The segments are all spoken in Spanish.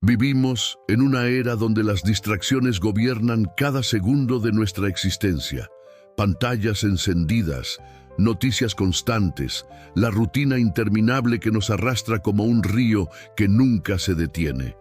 Vivimos en una era donde las distracciones gobiernan cada segundo de nuestra existencia. Pantallas encendidas, noticias constantes, la rutina interminable que nos arrastra como un río que nunca se detiene.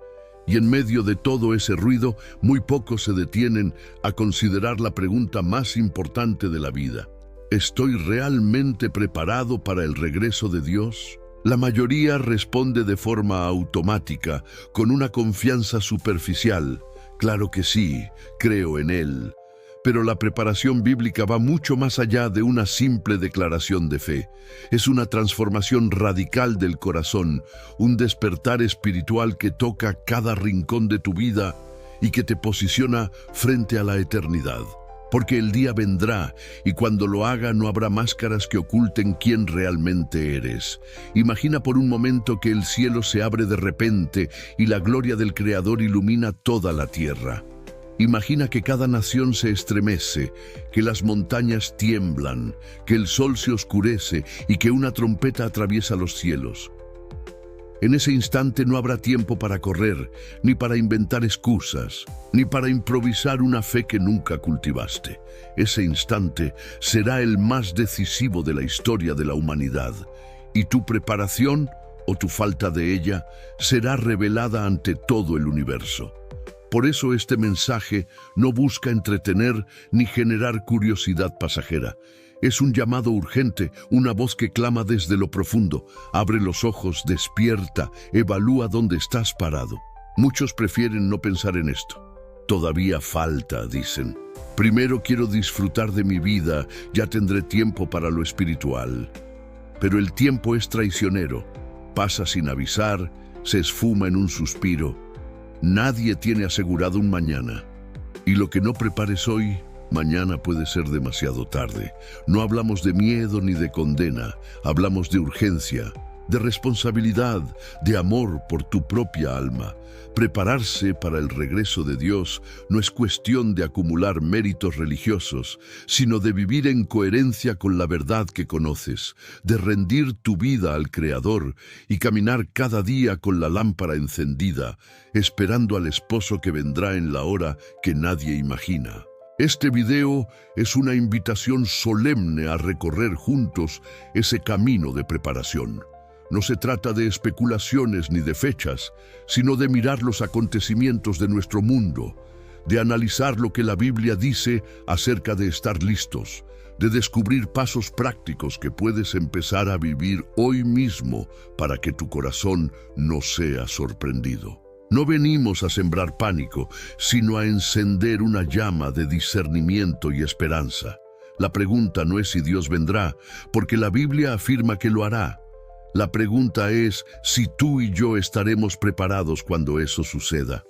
Y en medio de todo ese ruido, muy pocos se detienen a considerar la pregunta más importante de la vida. ¿Estoy realmente preparado para el regreso de Dios? La mayoría responde de forma automática, con una confianza superficial. Claro que sí, creo en Él. Pero la preparación bíblica va mucho más allá de una simple declaración de fe. Es una transformación radical del corazón, un despertar espiritual que toca cada rincón de tu vida y que te posiciona frente a la eternidad. Porque el día vendrá, y cuando lo haga no habrá máscaras que oculten quién realmente eres. Imagina por un momento que el cielo se abre de repente y la gloria del Creador ilumina toda la tierra. Imagina que cada nación se estremece, que las montañas tiemblan, que el sol se oscurece y que una trompeta atraviesa los cielos. En ese instante no habrá tiempo para correr, ni para inventar excusas, ni para improvisar una fe que nunca cultivaste. Ese instante será el más decisivo de la historia de la humanidad, y tu preparación, o tu falta de ella, será revelada ante todo el universo. Por eso este mensaje no busca entretener ni generar curiosidad pasajera. Es un llamado urgente, una voz que clama desde lo profundo. Abre los ojos, despierta, evalúa dónde estás parado. Muchos prefieren no pensar en esto. Todavía falta, dicen. Primero quiero disfrutar de mi vida, ya tendré tiempo para lo espiritual. Pero el tiempo es traicionero. Pasa sin avisar, se esfuma en un suspiro. Nadie tiene asegurado un mañana. Y lo que no prepares hoy, mañana puede ser demasiado tarde. No hablamos de miedo ni de condena, hablamos de urgencia, de responsabilidad, de amor por tu propia alma. Prepararse para el regreso de Dios no es cuestión de acumular méritos religiosos, sino de vivir en coherencia con la verdad que conoces, de rendir tu vida al Creador y caminar cada día con la lámpara encendida, esperando al esposo que vendrá en la hora que nadie imagina. Este video es una invitación solemne a recorrer juntos ese camino de preparación. No se trata de especulaciones ni de fechas, sino de mirar los acontecimientos de nuestro mundo, de analizar lo que la Biblia dice acerca de estar listos, de descubrir pasos prácticos que puedes empezar a vivir hoy mismo para que tu corazón no sea sorprendido. No venimos a sembrar pánico, sino a encender una llama de discernimiento y esperanza. La pregunta no es si Dios vendrá, porque la Biblia afirma que lo hará. La pregunta es si tú y yo estaremos preparados cuando eso suceda.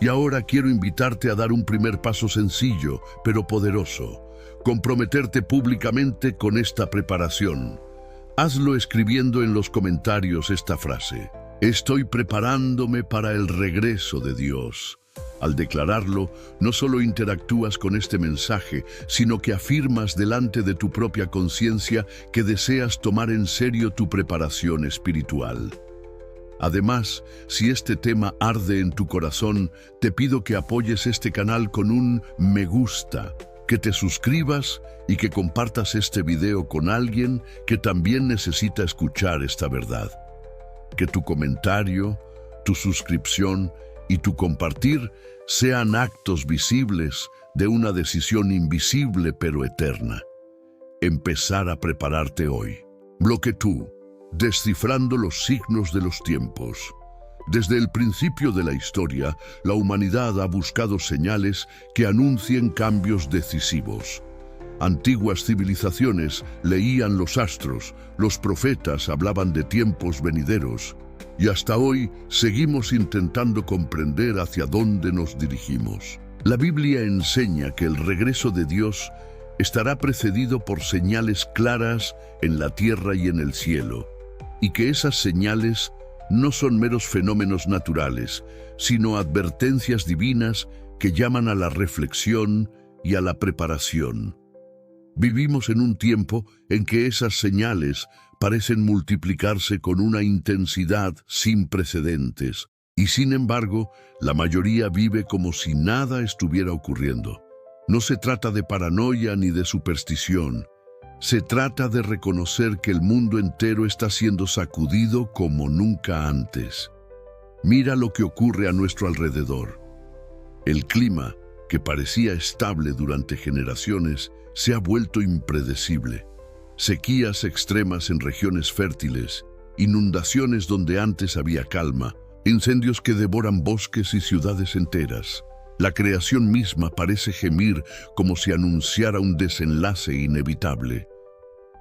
Y ahora quiero invitarte a dar un primer paso sencillo, pero poderoso. Comprometerte públicamente con esta preparación. Hazlo escribiendo en los comentarios esta frase: estoy preparándome para el regreso de Dios. Al declararlo, no solo interactúas con este mensaje, sino que afirmas delante de tu propia conciencia que deseas tomar en serio tu preparación espiritual. Además, si este tema arde en tu corazón, te pido que apoyes este canal con un me gusta, que te suscribas y que compartas este video con alguien que también necesita escuchar esta verdad. Que tu comentario, tu suscripción y tu compartir sean actos visibles de una decisión invisible pero eterna. Empezar a prepararte hoy. Bloque tú, descifrando los signos de los tiempos. Desde el principio de la historia, la humanidad ha buscado señales que anuncien cambios decisivos. Antiguas civilizaciones leían los astros, los profetas hablaban de tiempos venideros, y hasta hoy seguimos intentando comprender hacia dónde nos dirigimos. La Biblia enseña que el regreso de Dios estará precedido por señales claras en la tierra y en el cielo, y que esas señales no son meros fenómenos naturales, sino advertencias divinas que llaman a la reflexión y a la preparación. Vivimos en un tiempo en que esas señales parecen multiplicarse con una intensidad sin precedentes. Y sin embargo, la mayoría vive como si nada estuviera ocurriendo. No se trata de paranoia ni de superstición. Se trata de reconocer que el mundo entero está siendo sacudido como nunca antes. Mira lo que ocurre a nuestro alrededor. El clima, que parecía estable durante generaciones, se ha vuelto impredecible. Sequías extremas en regiones fértiles, inundaciones donde antes había calma, incendios que devoran bosques y ciudades enteras. La creación misma parece gemir como si anunciara un desenlace inevitable.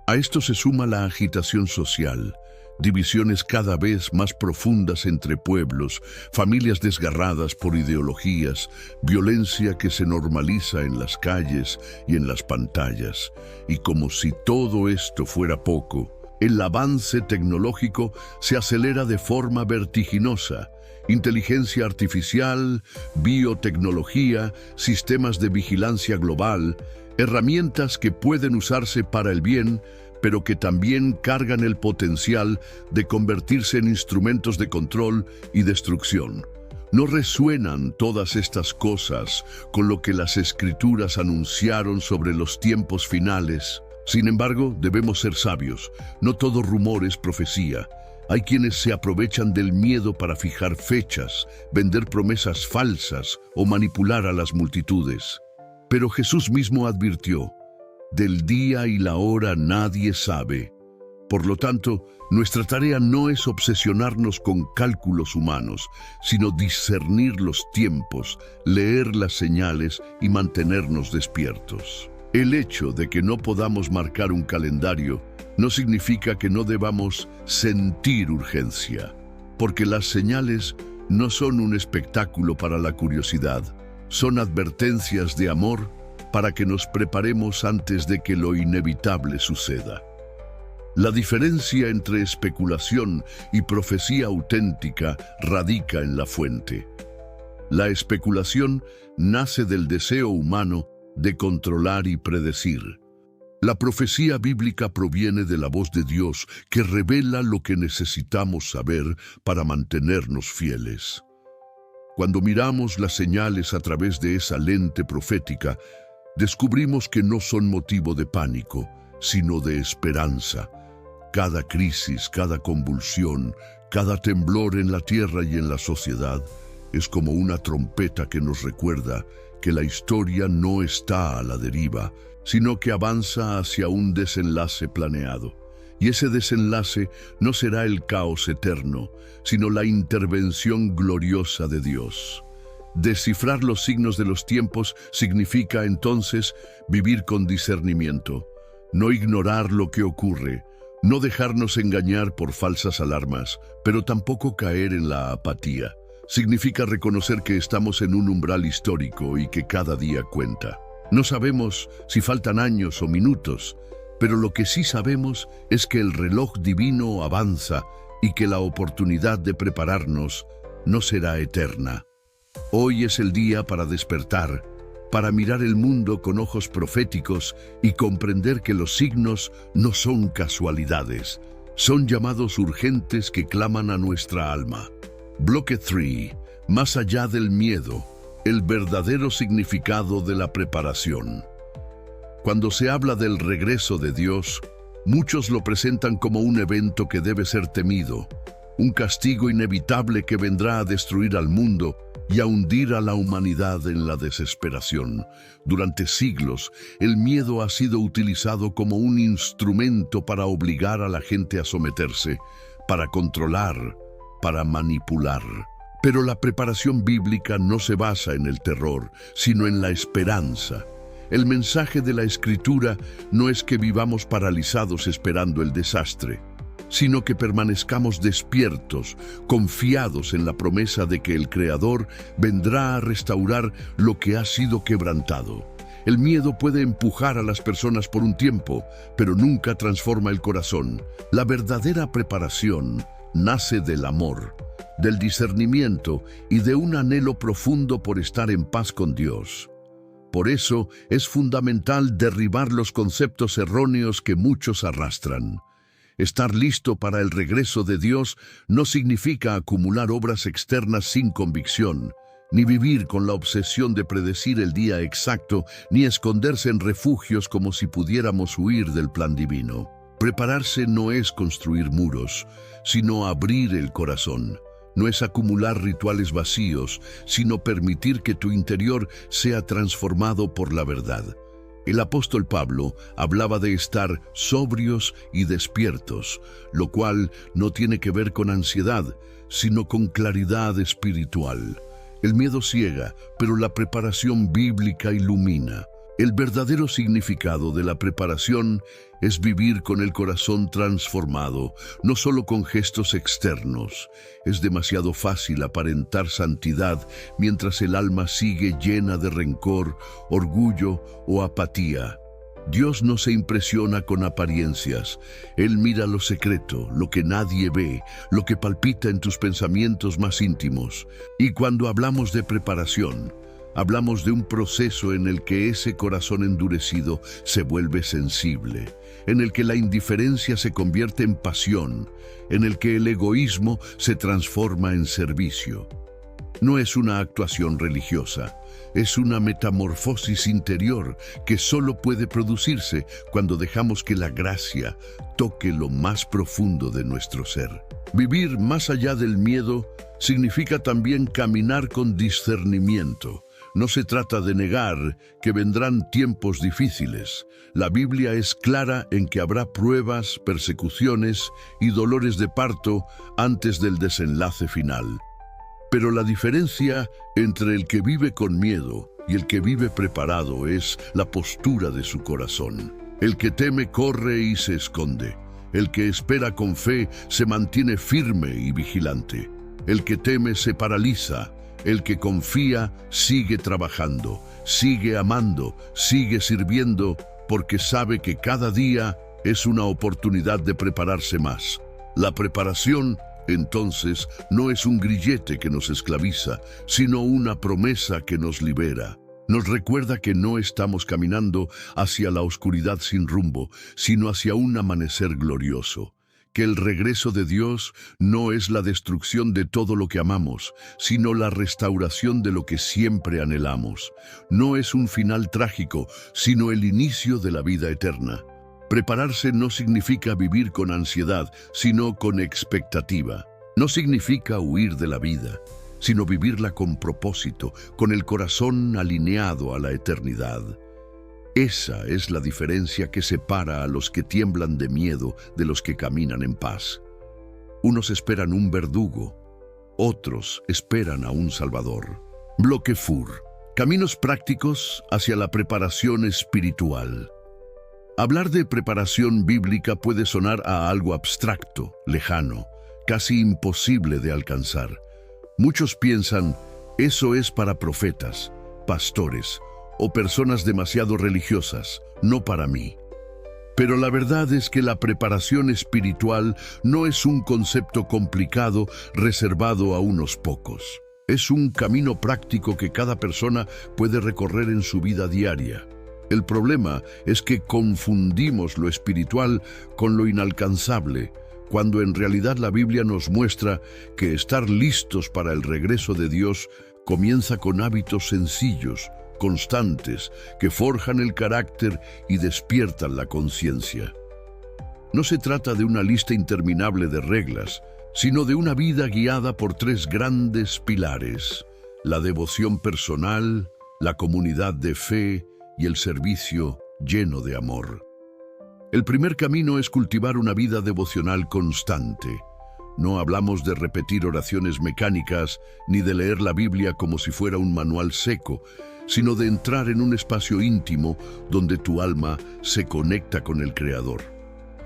A esto se suma la agitación social, divisiones cada vez más profundas entre pueblos, familias desgarradas por ideologías, violencia que se normaliza en las calles y en las pantallas. Y como si todo esto fuera poco, el avance tecnológico se acelera de forma vertiginosa. Inteligencia artificial, biotecnología, sistemas de vigilancia global, herramientas que pueden usarse para el bien, pero que también cargan el potencial de convertirse en instrumentos de control y destrucción. ¿No resuenan todas estas cosas con lo que las Escrituras anunciaron sobre los tiempos finales? Sin embargo, debemos ser sabios. No todo rumor es profecía. Hay quienes se aprovechan del miedo para fijar fechas, vender promesas falsas o manipular a las multitudes. Pero Jesús mismo advirtió: del día y la hora nadie sabe. Por lo tanto, nuestra tarea no es obsesionarnos con cálculos humanos, sino discernir los tiempos, leer las señales y mantenernos despiertos. El hecho de que no podamos marcar un calendario no significa que no debamos sentir urgencia, porque las señales no son un espectáculo para la curiosidad, son advertencias de amor para que nos preparemos antes de que lo inevitable suceda. La diferencia entre especulación y profecía auténtica radica en la fuente. La especulación nace del deseo humano de controlar y predecir. La profecía bíblica proviene de la voz de Dios, que revela lo que necesitamos saber para mantenernos fieles. Cuando miramos las señales a través de esa lente profética, descubrimos que no son motivo de pánico, sino de esperanza. Cada crisis, cada convulsión, cada temblor en la tierra y en la sociedad es como una trompeta que nos recuerda que la historia no está a la deriva, sino que avanza hacia un desenlace planeado. Y ese desenlace no será el caos eterno, sino la intervención gloriosa de Dios. Descifrar los signos de los tiempos significa entonces vivir con discernimiento, no ignorar lo que ocurre, no dejarnos engañar por falsas alarmas, pero tampoco caer en la apatía. Significa reconocer que estamos en un umbral histórico y que cada día cuenta. No sabemos si faltan años o minutos, pero lo que sí sabemos es que el reloj divino avanza y que la oportunidad de prepararnos no será eterna. Hoy es el día para despertar, para mirar el mundo con ojos proféticos y comprender que los signos no son casualidades, son llamados urgentes que claman a nuestra alma. Bloque 3. Más allá del miedo, el verdadero significado de la preparación. Cuando se habla del regreso de Dios, muchos lo presentan como un evento que debe ser temido, un castigo inevitable que vendrá a destruir al mundo y a hundir a la humanidad en la desesperación. Durante siglos, el miedo ha sido utilizado como un instrumento para obligar a la gente a someterse, para controlar, para manipular. Pero la preparación bíblica no se basa en el terror, sino en la esperanza. El mensaje de la Escritura no es que vivamos paralizados esperando el desastre, sino que permanezcamos despiertos, confiados en la promesa de que el Creador vendrá a restaurar lo que ha sido quebrantado. El miedo puede empujar a las personas por un tiempo, pero nunca transforma el corazón. La verdadera preparación nace del amor, del discernimiento y de un anhelo profundo por estar en paz con Dios. Por eso es fundamental derribar los conceptos erróneos que muchos arrastran. Estar listo para el regreso de Dios no significa acumular obras externas sin convicción, ni vivir con la obsesión de predecir el día exacto, ni esconderse en refugios como si pudiéramos huir del plan divino. Prepararse no es construir muros, sino abrir el corazón. No es acumular rituales vacíos, sino permitir que tu interior sea transformado por la verdad. El apóstol Pablo hablaba de estar sobrios y despiertos, lo cual no tiene que ver con ansiedad, sino con claridad espiritual. El miedo ciega, pero la preparación bíblica ilumina. El verdadero significado de la preparación es vivir con el corazón transformado, no solo con gestos externos. Es demasiado fácil aparentar santidad mientras el alma sigue llena de rencor, orgullo o apatía. Dios no se impresiona con apariencias. Él mira lo secreto, lo que nadie ve, lo que palpita en tus pensamientos más íntimos. Y cuando hablamos de preparación, hablamos de un proceso en el que ese corazón endurecido se vuelve sensible, en el que la indiferencia se convierte en pasión, en el que el egoísmo se transforma en servicio. No es una actuación religiosa, es una metamorfosis interior que solo puede producirse cuando dejamos que la gracia toque lo más profundo de nuestro ser. Vivir más allá del miedo significa también caminar con discernimiento. No se trata de negar que vendrán tiempos difíciles. La Biblia es clara en que habrá pruebas, persecuciones y dolores de parto antes del desenlace final. Pero la diferencia entre el que vive con miedo y el que vive preparado es la postura de su corazón. El que teme corre y se esconde. El que espera con fe se mantiene firme y vigilante. El que teme se paraliza. El que confía sigue trabajando, sigue amando, sigue sirviendo, porque sabe que cada día es una oportunidad de prepararse más. La preparación, entonces, no es un grillete que nos esclaviza, sino una promesa que nos libera. Nos recuerda que no estamos caminando hacia la oscuridad sin rumbo, sino hacia un amanecer glorioso. Que el regreso de Dios no es la destrucción de todo lo que amamos, sino la restauración de lo que siempre anhelamos. No es un final trágico, sino el inicio de la vida eterna. Prepararse no significa vivir con ansiedad, sino con expectativa. No significa huir de la vida, sino vivirla con propósito, con el corazón alineado a la eternidad. Esa es la diferencia que separa a los que tiemblan de miedo de los que caminan en paz. Unos esperan un verdugo, otros esperan a un Salvador. Bloque FUR. Caminos prácticos hacia la preparación espiritual. Hablar de preparación bíblica puede sonar a algo abstracto, lejano, casi imposible de alcanzar. Muchos piensan, eso es para profetas, pastores o personas demasiado religiosas, no para mí. Pero la verdad es que la preparación espiritual no es un concepto complicado reservado a unos pocos. Es un camino práctico que cada persona puede recorrer en su vida diaria. El problema es que confundimos lo espiritual con lo inalcanzable, cuando en realidad la Biblia nos muestra que estar listos para el regreso de Dios comienza con hábitos sencillos, constantes, que forjan el carácter y despiertan la conciencia. No se trata de una lista interminable de reglas, sino de una vida guiada por tres grandes pilares: la devoción personal, la comunidad de fe y el servicio lleno de amor. El primer camino es cultivar una vida devocional constante. No hablamos de repetir oraciones mecánicas ni de leer la Biblia como si fuera un manual seco, sino de entrar en un espacio íntimo donde tu alma se conecta con el Creador.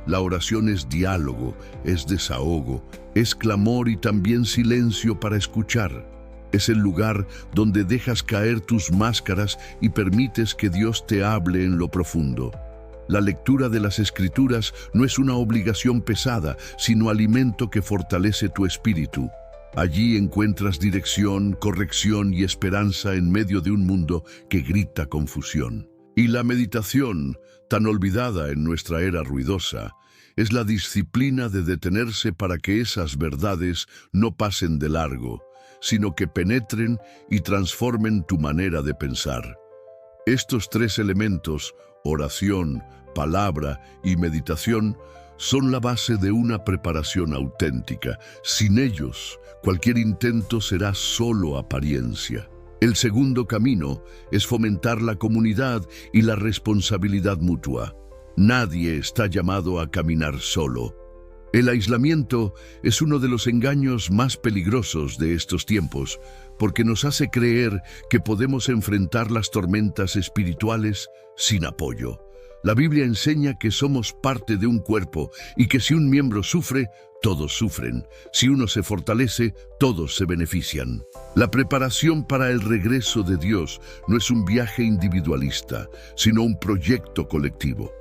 La oración es diálogo, es desahogo, es clamor y también silencio para escuchar. Es el lugar donde dejas caer tus máscaras y permites que Dios te hable en lo profundo. La lectura de las Escrituras no es una obligación pesada, sino alimento que fortalece tu espíritu. Allí encuentras dirección, corrección y esperanza en medio de un mundo que grita confusión. Y la meditación, tan olvidada en nuestra era ruidosa, es la disciplina de detenerse para que esas verdades no pasen de largo, sino que penetren y transformen tu manera de pensar. Estos tres elementos, oración, palabra y meditación, son la base de una preparación auténtica. Sin ellos, cualquier intento será solo apariencia. El segundo camino es fomentar la comunidad y la responsabilidad mutua. Nadie está llamado a caminar solo. El aislamiento es uno de los engaños más peligrosos de estos tiempos, porque nos hace creer que podemos enfrentar las tormentas espirituales sin apoyo. La Biblia enseña que somos parte de un cuerpo y que si un miembro sufre, todos sufren. Si uno se fortalece, todos se benefician. La preparación para el regreso de Dios no es un viaje individualista, sino un proyecto colectivo.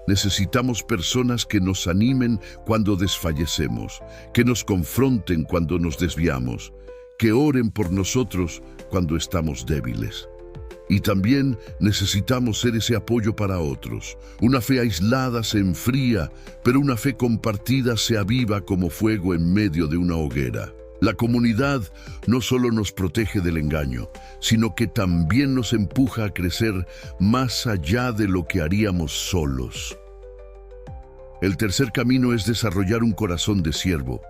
Necesitamos personas que nos animen cuando desfallecemos, que nos confronten cuando nos desviamos, que oren por nosotros cuando estamos débiles. Y también necesitamos ser ese apoyo para otros. Una fe aislada se enfría, pero una fe compartida se aviva como fuego en medio de una hoguera. La comunidad no solo nos protege del engaño, sino que también nos empuja a crecer más allá de lo que haríamos solos. El tercer camino es desarrollar un corazón de siervo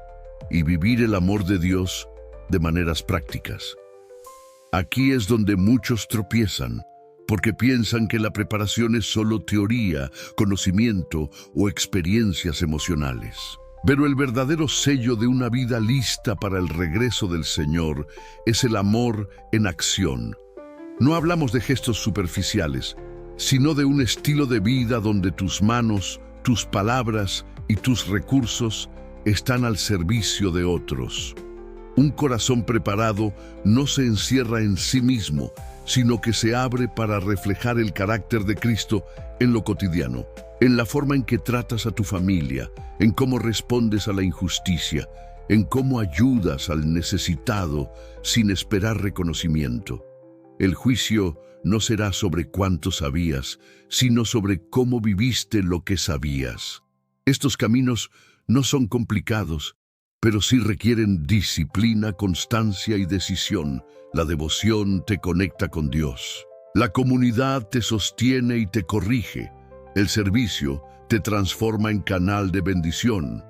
y vivir el amor de Dios de maneras prácticas. Aquí es donde muchos tropiezan, porque piensan que la preparación es solo teoría, conocimiento o experiencias emocionales. Pero el verdadero sello de una vida lista para el regreso del Señor es el amor en acción. No hablamos de gestos superficiales, sino de un estilo de vida donde tus manos, tus palabras y tus recursos están al servicio de otros. Un corazón preparado no se encierra en sí mismo, sino que se abre para reflejar el carácter de Cristo en lo cotidiano, en la forma en que tratas a tu familia, en cómo respondes a la injusticia, en cómo ayudas al necesitado sin esperar reconocimiento. El juicio no será sobre cuánto sabías, sino sobre cómo viviste lo que sabías. Estos caminos no son complicados, pero sí requieren disciplina, constancia y decisión. La devoción te conecta con Dios. La comunidad te sostiene y te corrige. El servicio te transforma en canal de bendición.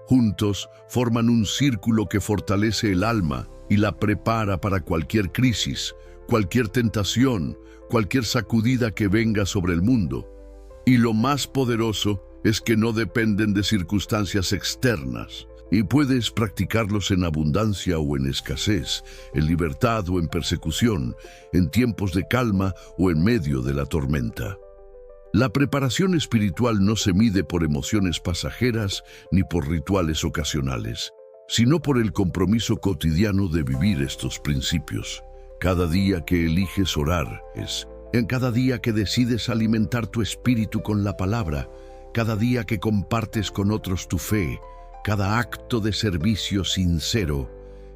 Juntos forman un círculo que fortalece el alma y la prepara para cualquier crisis, cualquier tentación, cualquier sacudida que venga sobre el mundo. Y lo más poderoso es que no dependen de circunstancias externas. Y puedes practicarlos en abundancia o en escasez, en libertad o en persecución, en tiempos de calma o en medio de la tormenta. La preparación espiritual no se mide por emociones pasajeras ni por rituales ocasionales, sino por el compromiso cotidiano de vivir estos principios. Cada día que eliges orar en cada día que decides alimentar tu espíritu con la palabra, cada día que compartes con otros tu fe, cada acto de servicio sincero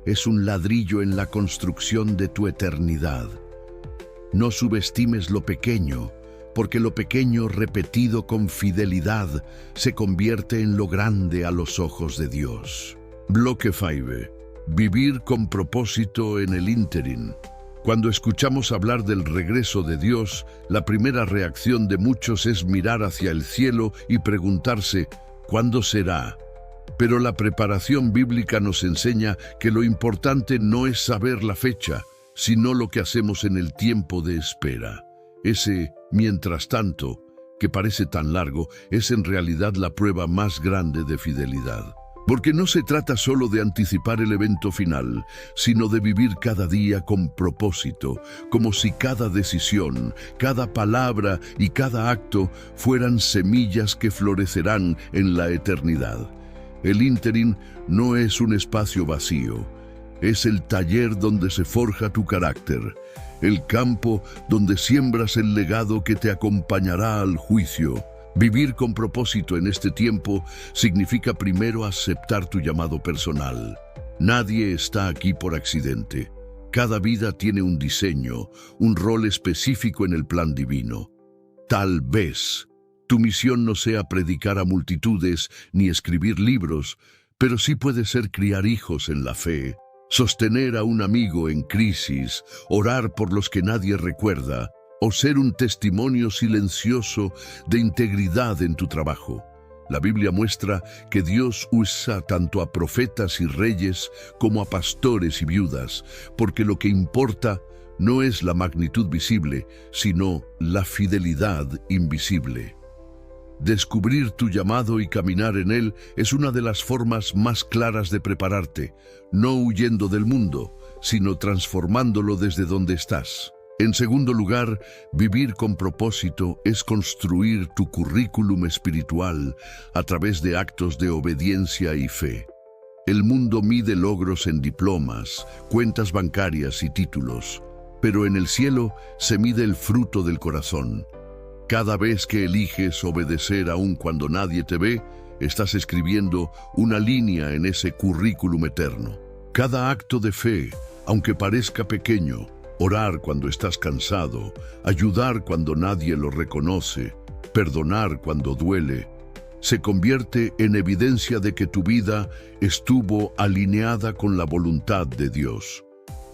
es un ladrillo en la construcción de tu eternidad. No subestimes lo pequeño, porque lo pequeño repetido con fidelidad se convierte en lo grande a los ojos de Dios. Bloque 5. Vivir con propósito en el ínterin. Cuando escuchamos hablar del regreso de Dios, la primera reacción de muchos es mirar hacia el cielo y preguntarse, ¿cuándo será? Pero la preparación bíblica nos enseña que lo importante no es saber la fecha, sino lo que hacemos en el tiempo de espera. Ese, mientras tanto, que parece tan largo, es en realidad la prueba más grande de fidelidad. Porque no se trata solo de anticipar el evento final, sino de vivir cada día con propósito, como si cada decisión, cada palabra y cada acto fueran semillas que florecerán en la eternidad. El ínterin no es un espacio vacío, es el taller donde se forja tu carácter, el campo donde siembras el legado que te acompañará al juicio. Vivir con propósito en este tiempo significa primero aceptar tu llamado personal. Nadie está aquí por accidente. Cada vida tiene un diseño, un rol específico en el plan divino. Tal vez tu misión no sea predicar a multitudes ni escribir libros, pero sí puede ser criar hijos en la fe, sostener a un amigo en crisis, orar por los que nadie recuerda, o ser un testimonio silencioso de integridad en tu trabajo. La Biblia muestra que Dios usa tanto a profetas y reyes como a pastores y viudas, porque lo que importa no es la magnitud visible, sino la fidelidad invisible. Descubrir tu llamado y caminar en él es una de las formas más claras de prepararte, no huyendo del mundo, sino transformándolo desde donde estás. En segundo lugar, vivir con propósito es construir tu currículum espiritual a través de actos de obediencia y fe. El mundo mide logros en diplomas, cuentas bancarias y títulos, pero en el cielo se mide el fruto del corazón. Cada vez que eliges obedecer aun cuando nadie te ve, estás escribiendo una línea en ese currículum eterno. Cada acto de fe, aunque parezca pequeño, orar cuando estás cansado, ayudar cuando nadie lo reconoce, perdonar cuando duele, se convierte en evidencia de que tu vida estuvo alineada con la voluntad de Dios.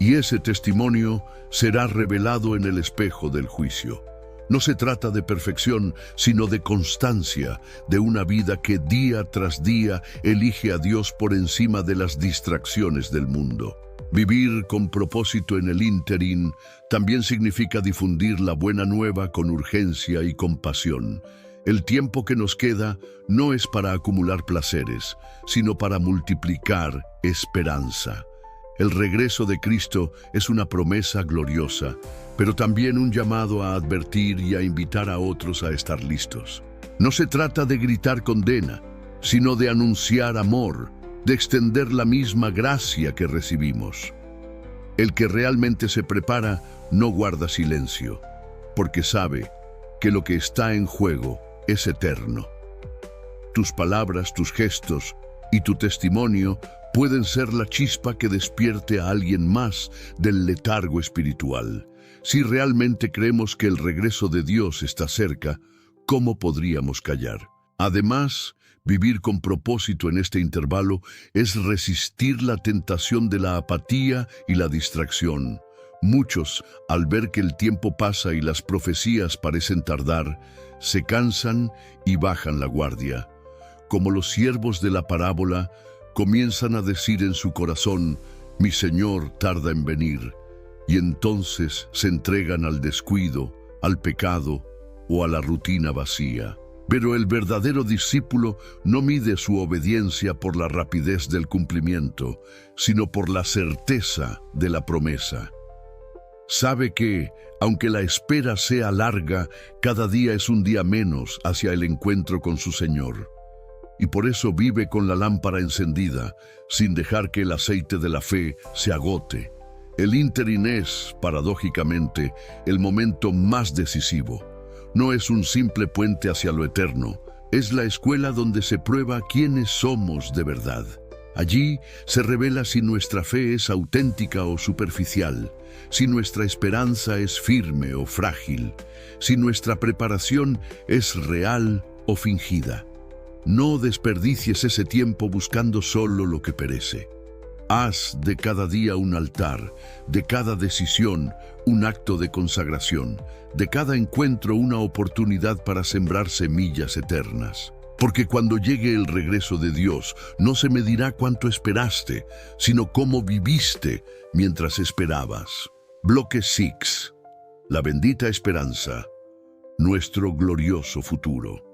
Y ese testimonio será revelado en el espejo del juicio. No se trata de perfección, sino de constancia, de una vida que día tras día elige a Dios por encima de las distracciones del mundo. Vivir con propósito en el ínterin también significa difundir la buena nueva con urgencia y compasión. El tiempo que nos queda no es para acumular placeres, sino para multiplicar esperanza. El regreso de Cristo es una promesa gloriosa, pero también un llamado a advertir y a invitar a otros a estar listos. No se trata de gritar condena, sino de anunciar amor, de extender la misma gracia que recibimos. El que realmente se prepara no guarda silencio, porque sabe que lo que está en juego es eterno. Tus palabras, tus gestos y tu testimonio pueden ser la chispa que despierte a alguien más del letargo espiritual. Si realmente creemos que el regreso de Dios está cerca, ¿cómo podríamos callar? Además, vivir con propósito en este intervalo es resistir la tentación de la apatía y la distracción. Muchos, al ver que el tiempo pasa y las profecías parecen tardar, se cansan y bajan la guardia. Como los siervos de la parábola, comienzan a decir en su corazón, «Mi Señor tarda en venir», y entonces se entregan al descuido, al pecado o a la rutina vacía. Pero el verdadero discípulo no mide su obediencia por la rapidez del cumplimiento, sino por la certeza de la promesa. Sabe que, aunque la espera sea larga, cada día es un día menos hacia el encuentro con su Señor. Y por eso vive con la lámpara encendida, sin dejar que el aceite de la fe se agote. El ínterin es, paradójicamente, el momento más decisivo. No es un simple puente hacia lo eterno, es la escuela donde se prueba quiénes somos de verdad. Allí se revela si nuestra fe es auténtica o superficial, si nuestra esperanza es firme o frágil, si nuestra preparación es real o fingida. No desperdicies ese tiempo buscando solo lo que perece. Haz de cada día un altar, de cada decisión un acto de consagración, de cada encuentro una oportunidad para sembrar semillas eternas. Porque cuando llegue el regreso de Dios, no se medirá cuánto esperaste, sino cómo viviste mientras esperabas. Bloque 6. La bendita esperanza, nuestro glorioso futuro.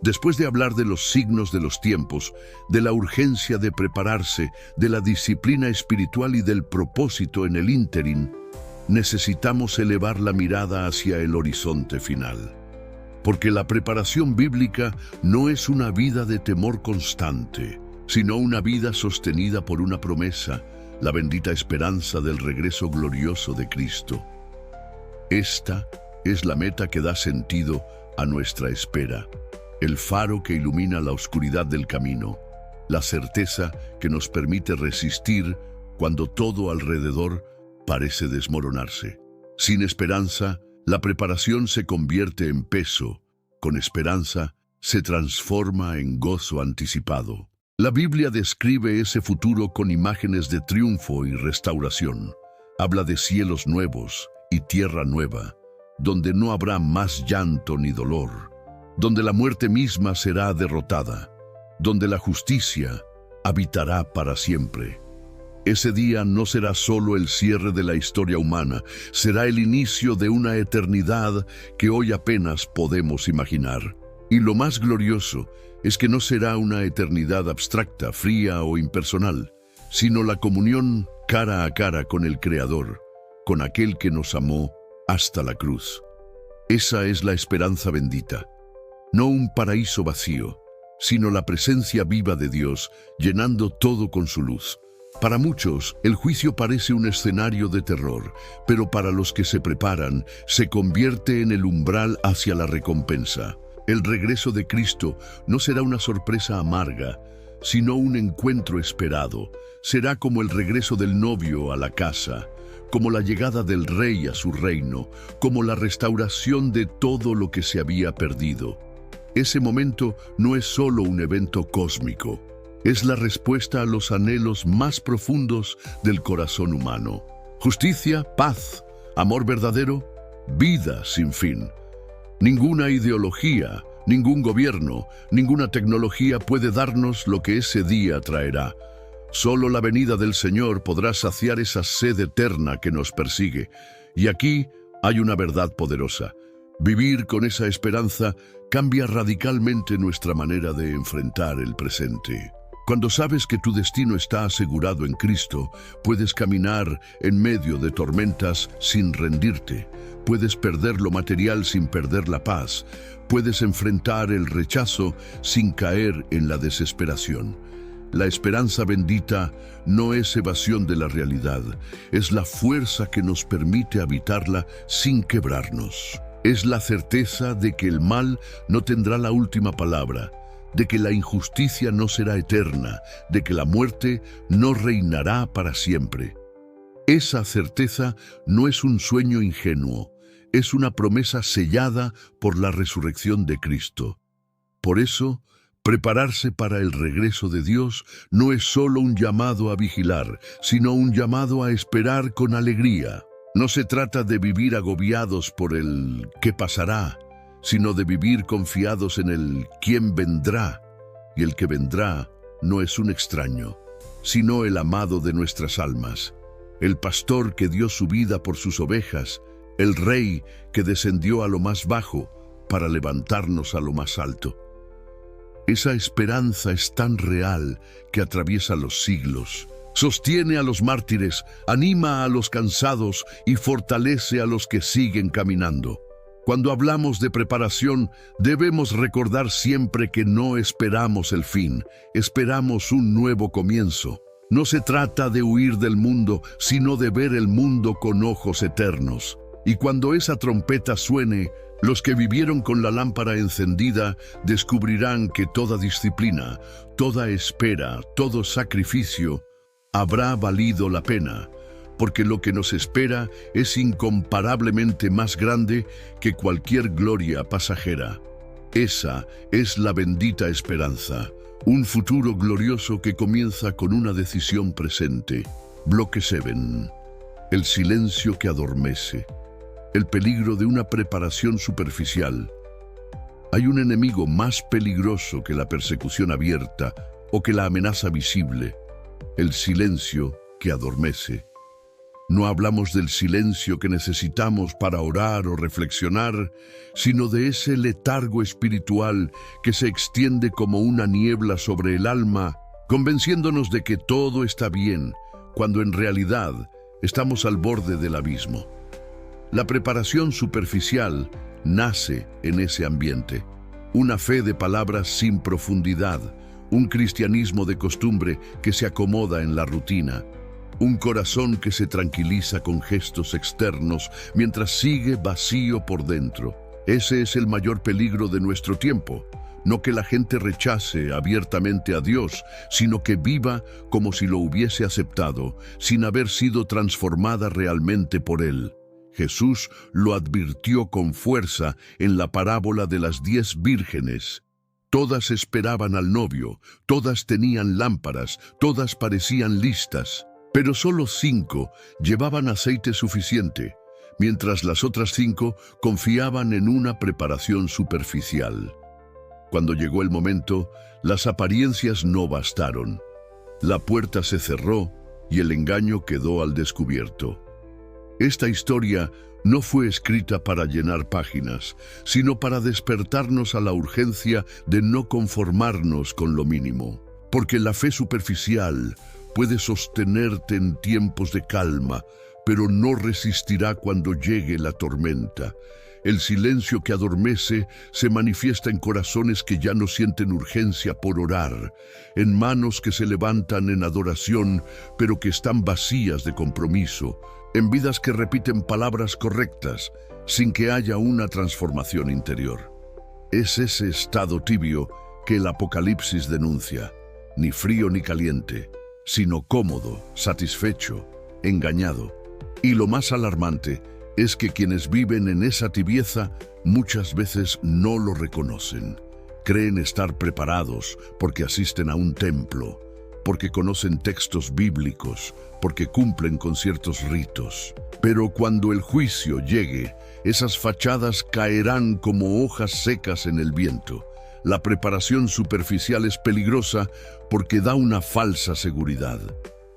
Después de hablar de los signos de los tiempos, de la urgencia de prepararse, de la disciplina espiritual y del propósito en el ínterin, necesitamos elevar la mirada hacia el horizonte final. Porque la preparación bíblica no es una vida de temor constante, sino una vida sostenida por una promesa, la bendita esperanza del regreso glorioso de Cristo. Esta es la meta que da sentido a nuestra espera, el faro que ilumina la oscuridad del camino, la certeza que nos permite resistir cuando todo alrededor parece desmoronarse. Sin esperanza, la preparación se convierte en peso, con esperanza, se transforma en gozo anticipado. La Biblia describe ese futuro con imágenes de triunfo y restauración. Habla de cielos nuevos y tierra nueva, donde no habrá más llanto ni dolor, donde la muerte misma será derrotada, donde la justicia habitará para siempre. Ese día no será solo el cierre de la historia humana, será el inicio de una eternidad que hoy apenas podemos imaginar. Y lo más glorioso es que no será una eternidad abstracta, fría o impersonal, sino la comunión cara a cara con el Creador, con aquel que nos amó hasta la cruz. Esa es la esperanza bendita, no un paraíso vacío, sino la presencia viva de Dios llenando todo con su luz. Para muchos, el juicio parece un escenario de terror, pero para los que se preparan, se convierte en el umbral hacia la recompensa. El regreso de Cristo no será una sorpresa amarga, sino un encuentro esperado. Será como el regreso del novio a la casa, como la llegada del rey a su reino, como la restauración de todo lo que se había perdido. Ese momento no es solo un evento cósmico, es la respuesta a los anhelos más profundos del corazón humano. Justicia, paz, amor verdadero, vida sin fin. Ninguna ideología, ningún gobierno, ninguna tecnología puede darnos lo que ese día traerá. Solo la venida del Señor podrá saciar esa sed eterna que nos persigue. Y aquí hay una verdad poderosa. Vivir con esa esperanza cambia radicalmente nuestra manera de enfrentar el presente. Cuando sabes que tu destino está asegurado en Cristo, puedes caminar en medio de tormentas sin rendirte. Puedes perder lo material sin perder la paz. Puedes enfrentar el rechazo sin caer en la desesperación. La esperanza bendita no es evasión de la realidad, es la fuerza que nos permite habitarla sin quebrarnos. Es la certeza de que el mal no tendrá la última palabra, de que la injusticia no será eterna, de que la muerte no reinará para siempre. Esa certeza no es un sueño ingenuo, es una promesa sellada por la resurrección de Cristo. Por eso, prepararse para el regreso de Dios no es solo un llamado a vigilar, sino un llamado a esperar con alegría. No se trata de vivir agobiados por el ¿qué pasará?, sino de vivir confiados en el ¿quién vendrá? Y el que vendrá no es un extraño, sino el amado de nuestras almas, el pastor que dio su vida por sus ovejas, el rey que descendió a lo más bajo para levantarnos a lo más alto. Esa esperanza es tan real que atraviesa los siglos. Sostiene a los mártires, anima a los cansados y fortalece a los que siguen caminando. Cuando hablamos de preparación, debemos recordar siempre que no esperamos el fin, esperamos un nuevo comienzo. No se trata de huir del mundo, sino de ver el mundo con ojos eternos. Y cuando esa trompeta suene, los que vivieron con la lámpara encendida descubrirán que toda disciplina, toda espera, todo sacrificio habrá valido la pena, porque lo que nos espera es incomparablemente más grande que cualquier gloria pasajera. Esa es la bendita esperanza, un futuro glorioso que comienza con una decisión presente. Bloque 7. El silencio que adormece. El peligro de una preparación superficial. Hay un enemigo más peligroso que la persecución abierta o que la amenaza visible: el silencio que adormece. No hablamos del silencio que necesitamos para orar o reflexionar, sino de ese letargo espiritual que se extiende como una niebla sobre el alma, convenciéndonos de que todo está bien, cuando en realidad estamos al borde del abismo. La preparación superficial nace en ese ambiente. Una fe de palabras sin profundidad, un cristianismo de costumbre que se acomoda en la rutina, un corazón que se tranquiliza con gestos externos mientras sigue vacío por dentro. Ese es el mayor peligro de nuestro tiempo. No que la gente rechace abiertamente a Dios, sino que viva como si lo hubiese aceptado, sin haber sido transformada realmente por Él. Jesús lo advirtió con fuerza en la parábola de las 10 vírgenes. Todas esperaban al novio, todas tenían lámparas, todas parecían listas, pero solo 5 llevaban aceite suficiente, mientras las otras 5 confiaban en una preparación superficial. Cuando llegó el momento, las apariencias no bastaron. La puerta se cerró y el engaño quedó al descubierto. Esta historia no fue escrita para llenar páginas, sino para despertarnos a la urgencia de no conformarnos con lo mínimo. Porque la fe superficial puede sostenerte en tiempos de calma, pero no resistirá cuando llegue la tormenta. El silencio que adormece se manifiesta en corazones que ya no sienten urgencia por orar, en manos que se levantan en adoración, pero que están vacías de compromiso, en vidas que repiten palabras correctas, sin que haya una transformación interior. Es ese estado tibio que el Apocalipsis denuncia, ni frío ni caliente, sino cómodo, satisfecho, engañado. Y lo más alarmante es que quienes viven en esa tibieza muchas veces no lo reconocen. Creen estar preparados porque asisten a un templo, porque conocen textos bíblicos, porque cumplen con ciertos ritos. Pero cuando el juicio llegue, esas fachadas caerán como hojas secas en el viento. La preparación superficial es peligrosa porque da una falsa seguridad.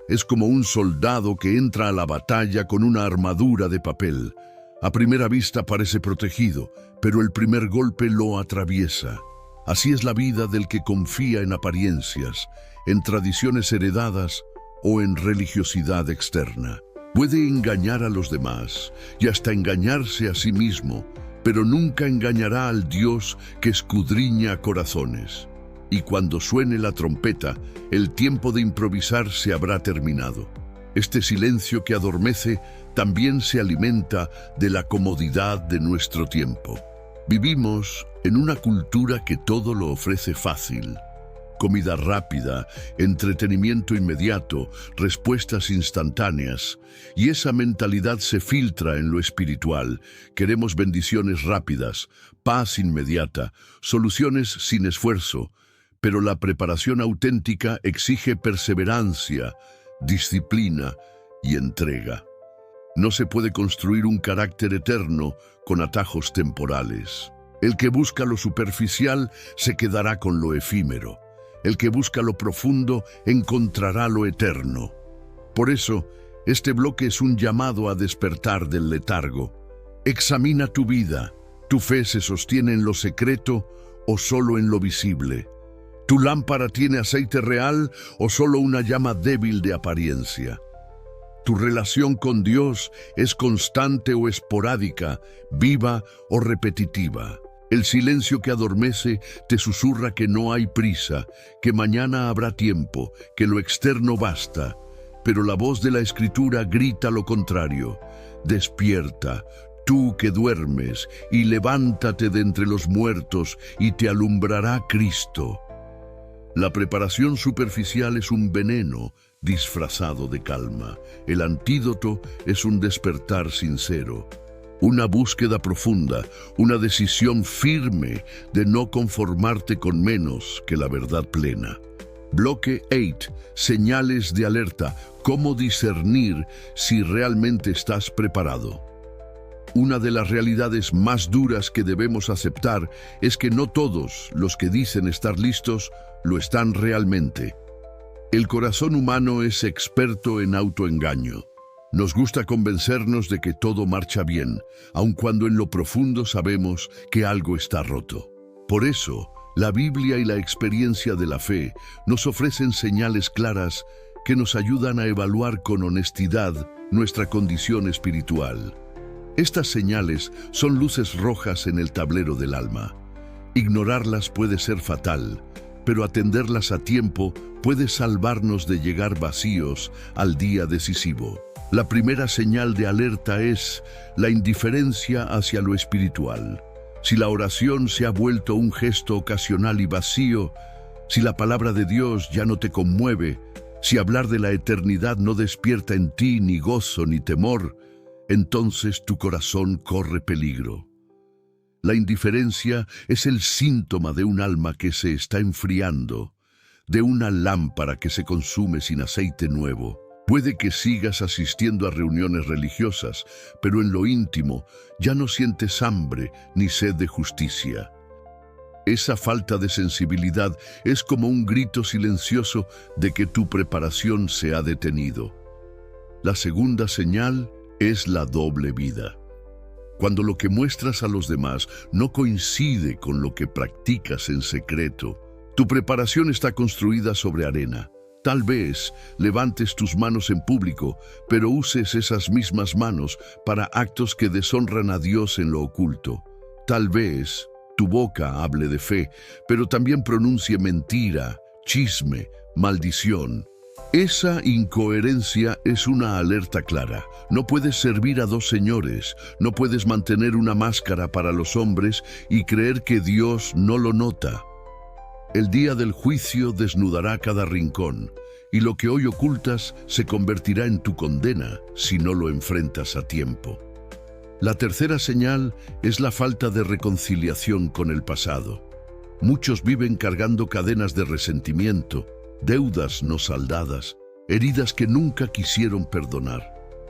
Es como un soldado que entra a la batalla con una armadura de papel. A primera vista parece protegido, pero el primer golpe lo atraviesa. Así es la vida del que confía en apariencias, en tradiciones heredadas o en religiosidad externa. Puede engañar a los demás y hasta engañarse a sí mismo, pero nunca engañará al Dios que escudriña corazones. Y cuando suene la trompeta, el tiempo de improvisar se habrá terminado. Este silencio que adormece también se alimenta de la comodidad de nuestro tiempo. Vivimos en una cultura que todo lo ofrece fácil. Comida rápida, entretenimiento inmediato, respuestas instantáneas. Y esa mentalidad se filtra en lo espiritual. Queremos bendiciones rápidas, paz inmediata, soluciones sin esfuerzo. Pero la preparación auténtica exige perseverancia, disciplina y entrega. No se puede construir un carácter eterno con atajos temporales. El que busca lo superficial se quedará con lo efímero. El que busca lo profundo encontrará lo eterno. Por eso, este bloque es un llamado a despertar del letargo. Examina tu vida. ¿Tu fe se sostiene en lo secreto o solo en lo visible? ¿Tu lámpara tiene aceite real o solo una llama débil de apariencia? ¿Tu relación con Dios es constante o esporádica, viva o repetitiva? El silencio que adormece te susurra que no hay prisa, que mañana habrá tiempo, que lo externo basta. Pero la voz de la Escritura grita lo contrario. Despierta, tú que duermes, y levántate de entre los muertos, y te alumbrará Cristo. La preparación superficial es un veneno disfrazado de calma. El antídoto es un despertar sincero, una búsqueda profunda, una decisión firme de no conformarte con menos que la verdad plena. Bloque 8. Señales de alerta. ¿Cómo discernir si realmente estás preparado? Una de las realidades más duras que debemos aceptar es que no todos los que dicen estar listos lo están realmente. El corazón humano es experto en autoengaño. Nos gusta convencernos de que todo marcha bien, aun cuando en lo profundo sabemos que algo está roto. Por eso, la Biblia y la experiencia de la fe nos ofrecen señales claras que nos ayudan a evaluar con honestidad nuestra condición espiritual. Estas señales son luces rojas en el tablero del alma. Ignorarlas puede ser fatal, pero atenderlas a tiempo puede salvarnos de llegar vacíos al día decisivo. La primera señal de alerta es la indiferencia hacia lo espiritual. Si la oración se ha vuelto un gesto ocasional y vacío, si la palabra de Dios ya no te conmueve, si hablar de la eternidad no despierta en ti ni gozo ni temor, entonces tu corazón corre peligro. La indiferencia es el síntoma de un alma que se está enfriando, de una lámpara que se consume sin aceite nuevo. Puede que sigas asistiendo a reuniones religiosas, pero en lo íntimo ya no sientes hambre ni sed de justicia. Esa falta de sensibilidad es como un grito silencioso de que tu preparación se ha detenido. La segunda señal es la doble vida. Cuando lo que muestras a los demás no coincide con lo que practicas en secreto, tu preparación está construida sobre arena. Tal vez levantes tus manos en público, pero uses esas mismas manos para actos que deshonran a Dios en lo oculto. Tal vez tu boca hable de fe, pero también pronuncie mentira, chisme, maldición. Esa incoherencia es una alerta clara. No puedes servir a dos señores, no puedes mantener una máscara para los hombres y creer que Dios no lo nota. El día del juicio desnudará cada rincón, y lo que hoy ocultas se convertirá en tu condena si no lo enfrentas a tiempo. La tercera señal es la falta de reconciliación con el pasado. Muchos viven cargando cadenas de resentimiento, deudas no saldadas, heridas que nunca quisieron perdonar.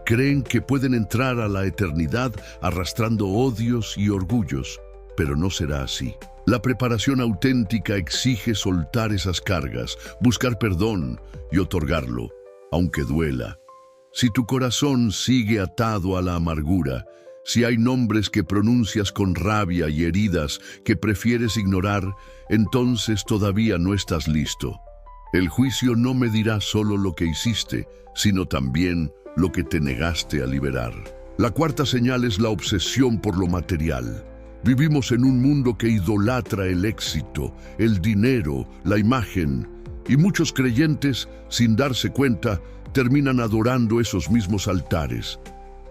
Creen que pueden entrar a la eternidad arrastrando odios y orgullos, pero no será así. La preparación auténtica exige soltar esas cargas, buscar perdón y otorgarlo, aunque duela. Si tu corazón sigue atado a la amargura, si hay nombres que pronuncias con rabia y heridas que prefieres ignorar, entonces todavía no estás listo. El juicio no medirá solo lo que hiciste, sino también lo que te negaste a liberar. La cuarta señal es la obsesión por lo material. Vivimos en un mundo que idolatra el éxito, el dinero, la imagen, y muchos creyentes, sin darse cuenta, terminan adorando esos mismos altares.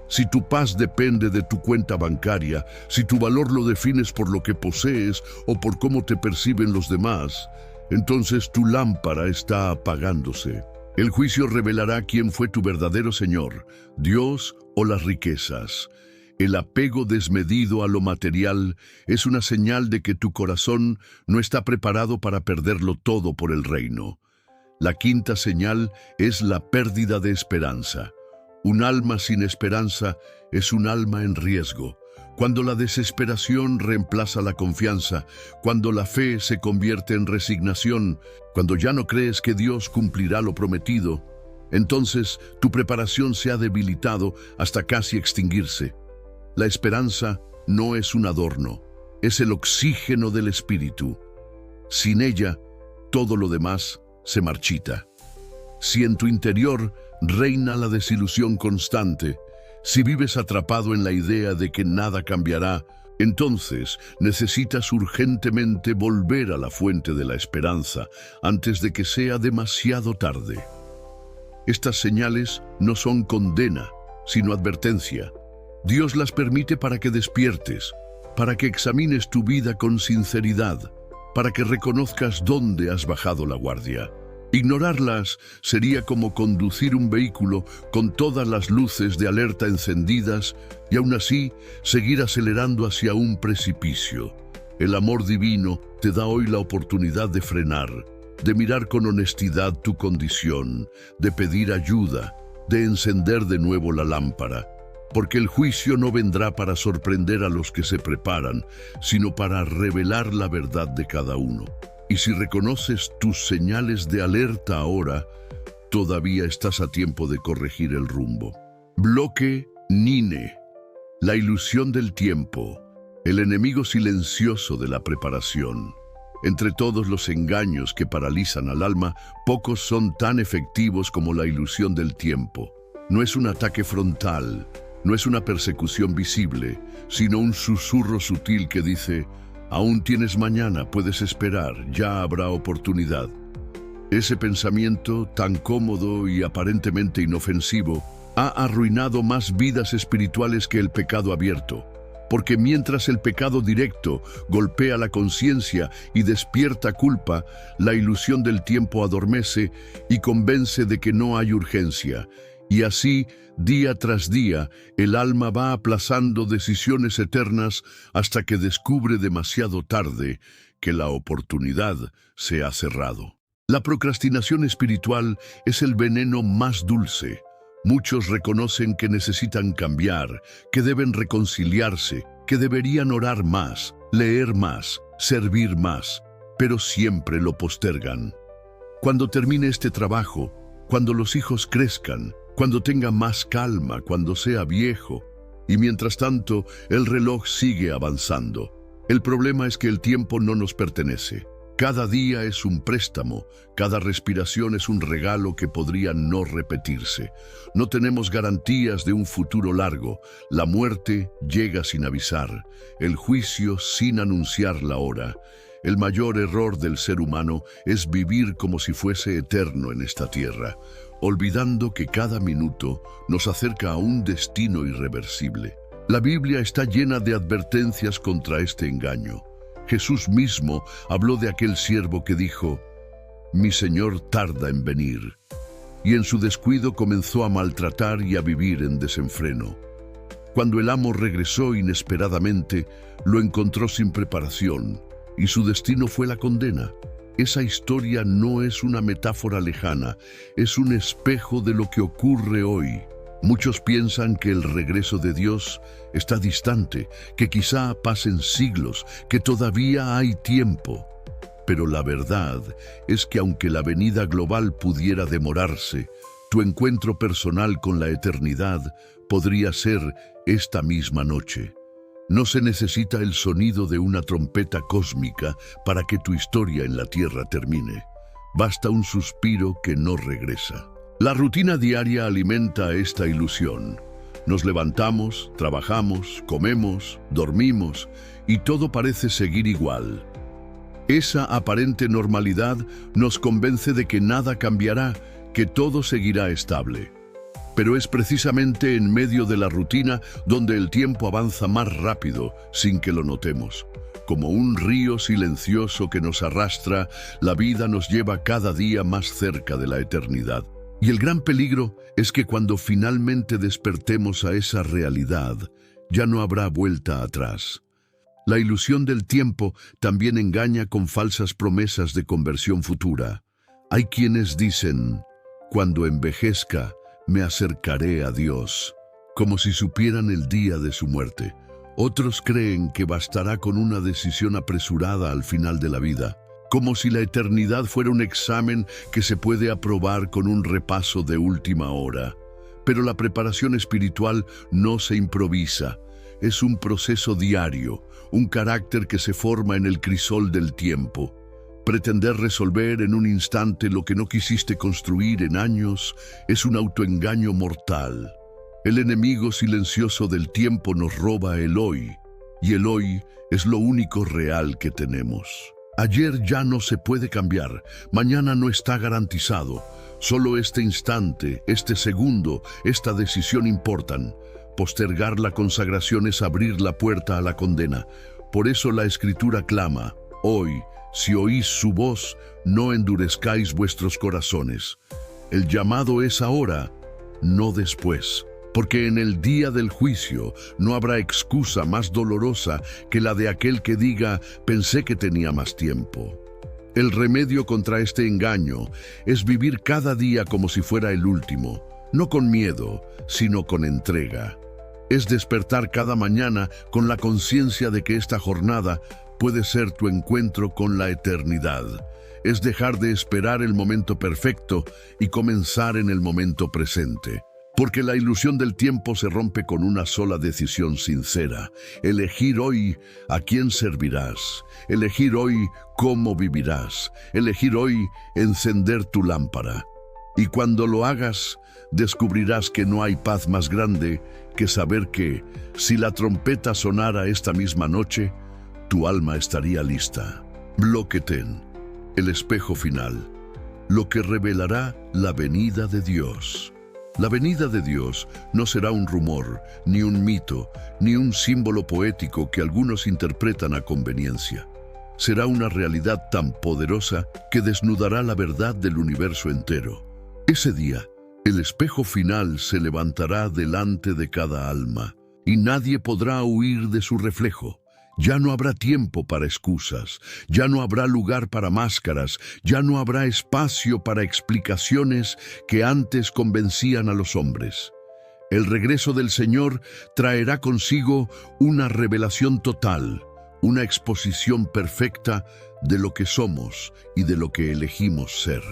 Si tu paz depende de tu cuenta bancaria, si tu valor lo defines por lo que posees o por cómo te perciben los demás, entonces tu lámpara está apagándose. El juicio revelará quién fue tu verdadero Señor, Dios o las riquezas. El apego desmedido a lo material es una señal de que tu corazón no está preparado para perderlo todo por el reino. La quinta señal es la pérdida de esperanza. Un alma sin esperanza es un alma en riesgo. Cuando la desesperación reemplaza la confianza, cuando la fe se convierte en resignación, cuando ya no crees que Dios cumplirá lo prometido, entonces tu preparación se ha debilitado hasta casi extinguirse. La esperanza no es un adorno, es el oxígeno del espíritu. Sin ella, todo lo demás se marchita. Si en tu interior reina la desilusión constante, si vives atrapado en la idea de que nada cambiará, entonces necesitas urgentemente volver a la fuente de la esperanza antes de que sea demasiado tarde. Estas señales no son condena, sino advertencia. Dios las permite para que despiertes, para que examines tu vida con sinceridad, para que reconozcas dónde has bajado la guardia. Ignorarlas sería como conducir un vehículo con todas las luces de alerta encendidas y aún así seguir acelerando hacia un precipicio. El amor divino te da hoy la oportunidad de frenar, de mirar con honestidad tu condición, de pedir ayuda, de encender de nuevo la lámpara. Porque el juicio no vendrá para sorprender a los que se preparan, sino para revelar la verdad de cada uno. Y si reconoces tus señales de alerta ahora, todavía estás a tiempo de corregir el rumbo. Bloque Nine. La ilusión del tiempo, el enemigo silencioso de la preparación. Entre todos los engaños que paralizan al alma, pocos son tan efectivos como la ilusión del tiempo. No es un ataque frontal, no es una persecución visible, sino un susurro sutil que dice: aún tienes mañana, puedes esperar, ya habrá oportunidad. Ese pensamiento, tan cómodo y aparentemente inofensivo, ha arruinado más vidas espirituales que el pecado abierto. Porque mientras el pecado directo golpea la conciencia y despierta culpa, la ilusión del tiempo adormece y convence de que no hay urgencia. Y así, día tras día, el alma va aplazando decisiones eternas hasta que descubre demasiado tarde que la oportunidad se ha cerrado. La procrastinación espiritual es el veneno más dulce. Muchos reconocen que necesitan cambiar, que deben reconciliarse, que deberían orar más, leer más, servir más, pero siempre lo postergan. Cuando termine este trabajo, cuando los hijos crezcan, cuando tenga más calma, cuando sea viejo, y mientras tanto el reloj sigue avanzando. El problema es que el tiempo no nos pertenece. Cada día es un préstamo, cada respiración es un regalo que podría no repetirse. No tenemos garantías de un futuro largo. La muerte llega sin avisar, el juicio sin anunciar la hora. El mayor error del ser humano es vivir como si fuese eterno en esta tierra, olvidando que cada minuto nos acerca a un destino irreversible. La Biblia está llena de advertencias contra este engaño. Jesús mismo habló de aquel siervo que dijo: «Mi Señor tarda en venir», y en su descuido comenzó a maltratar y a vivir en desenfreno. Cuando el amo regresó inesperadamente, lo encontró sin preparación, y su destino fue la condena. Esa historia no es una metáfora lejana, es un espejo de lo que ocurre hoy. Muchos piensan que el regreso de Dios está distante, que quizá pasen siglos, que todavía hay tiempo. Pero la verdad es que aunque la venida global pudiera demorarse, tu encuentro personal con la eternidad podría ser esta misma noche. No se necesita el sonido de una trompeta cósmica para que tu historia en la tierra termine. Basta un suspiro que no regresa. La rutina diaria alimenta esta ilusión. Nos levantamos, trabajamos, comemos, dormimos y todo parece seguir igual. Esa aparente normalidad nos convence de que nada cambiará, que todo seguirá estable. Pero es precisamente en medio de la rutina donde el tiempo avanza más rápido sin que lo notemos. Como un río silencioso que nos arrastra, la vida nos lleva cada día más cerca de la eternidad. Y el gran peligro es que cuando finalmente despertemos a esa realidad, ya no habrá vuelta atrás. La ilusión del tiempo también engaña con falsas promesas de conversión futura. Hay quienes dicen: «Cuando envejezca, me acercaré a Dios», como si supieran el día de su muerte. Otros creen que bastará con una decisión apresurada al final de la vida, como si la eternidad fuera un examen que se puede aprobar con un repaso de última hora. Pero la preparación espiritual no se improvisa. Es un proceso diario, un carácter que se forma en el crisol del tiempo. Pretender resolver en un instante lo que no quisiste construir en años es un autoengaño mortal. El enemigo silencioso del tiempo nos roba el hoy, y el hoy es lo único real que tenemos. Ayer ya no se puede cambiar, mañana no está garantizado. Solo este instante, este segundo, esta decisión importan. Postergar la consagración es abrir la puerta a la condena. Por eso la Escritura clama: «Hoy, si oís su voz, no endurezcáis vuestros corazones». El llamado es ahora, no después. Porque en el día del juicio no habrá excusa más dolorosa que la de aquel que diga: «Pensé que tenía más tiempo». El remedio contra este engaño es vivir cada día como si fuera el último, no con miedo, sino con entrega. Es despertar cada mañana con la conciencia de que esta jornada puede ser tu encuentro con la eternidad. Es dejar de esperar el momento perfecto y comenzar en el momento presente. Porque la ilusión del tiempo se rompe con una sola decisión sincera: elegir hoy a quién servirás, elegir hoy cómo vivirás, elegir hoy encender tu lámpara. Y cuando lo hagas, descubrirás que no hay paz más grande que saber que, si la trompeta sonara esta misma noche, tu alma estaría lista. Bloque 10. El espejo final. Lo que revelará la venida de Dios. La venida de Dios no será un rumor, ni un mito, ni un símbolo poético que algunos interpretan a conveniencia. Será una realidad tan poderosa que desnudará la verdad del universo entero. Ese día, El espejo final se levantará delante de cada alma, y nadie podrá huir de su reflejo. Ya no habrá tiempo para excusas, ya no habrá lugar para máscaras, ya no habrá espacio para explicaciones que antes convencían a los hombres. El regreso del Señor traerá consigo una revelación total, una exposición perfecta de lo que somos y de lo que elegimos ser.